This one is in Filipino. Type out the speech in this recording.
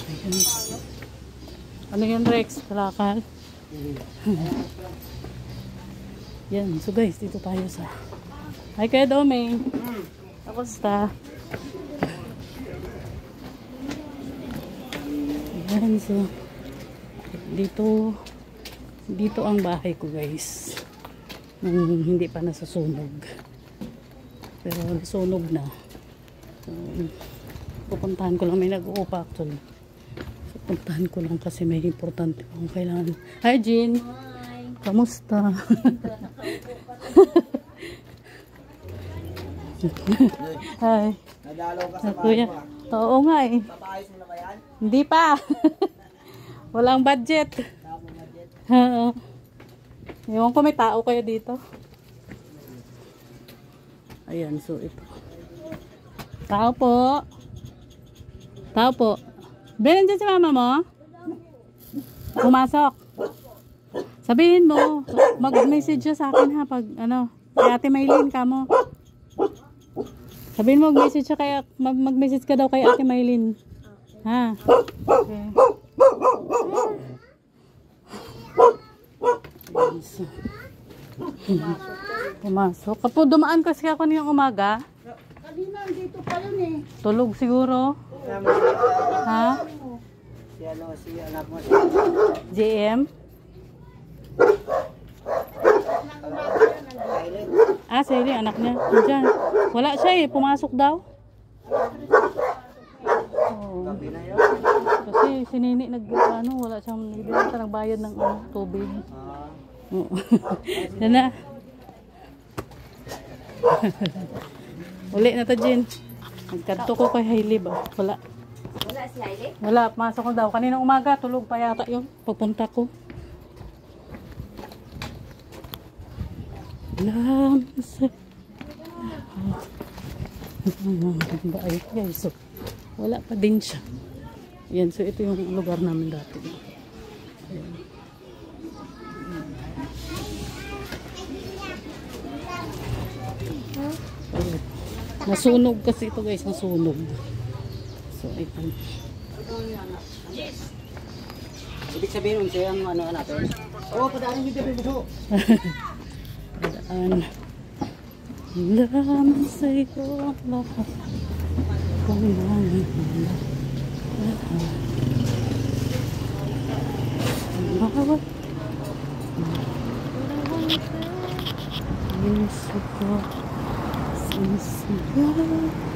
Ayan. Ano yun, Rex? Kalakal? Yan. So guys, dito tayo sa... Hi kayo, Doming. Kamusta? Ayan. So, dito ang bahay ko, guys. Nung hindi pa nasusunog. Pero nasunog na. So, pupuntahan ko lang. May nag-uupa actually. So, pupuntahan ko lang kasi may importante akong kailangan. Hi, Jean. Hi. Kamusta? Hi. Nadalaw ka sa Kuya. Oo nga eh. Papaayos mo na ba yan? Hindi pa. Walang budget. Tapos budget. Oo. Ewan ko may tao kayo dito. Ayan, so ito. Tao po. Tao po. Ben, nandiyan si mama mo? Pumasok. Sabihin mo, mag-message siya sa akin ha, pag ano, kay Ate Maylin ka mo. Sabihin mo, mag-message siya kaya, mag-message ka daw kay Ate Maylin. Ha? Okay. Pumasok. Kapag dumaan kasi ako niyong umaga. Kanina, dito pa yun eh. Tulog siguro. Ha? Si anak mo JM? Ah, Sally, anak niya. Diyan. Wala siya eh. Pumasok daw. Oh. Kasi si Nini wala siyang nagbayad ng tubig. Oo. Yan na. Uli na to, Jen. Nagkadto ko kay Hailey ba? Wala. Wala si Hailey? Wala, pumasok ko daw. Kaninang umaga, tulog pa yata yun. Pagpunta ko. Ay, guys. So, wala pa din siya. Yan, so ito yung lugar namin dati. Ayan. Ayan. Nasunog kasi ito, guys. Nasunog. So, ayan. ibig sabihin unsa ang ano natin? Oo, padaanin yung bibig mo. Padaan. Laman sa iyo lahat. Kung namin bawat puso ko sisigaw.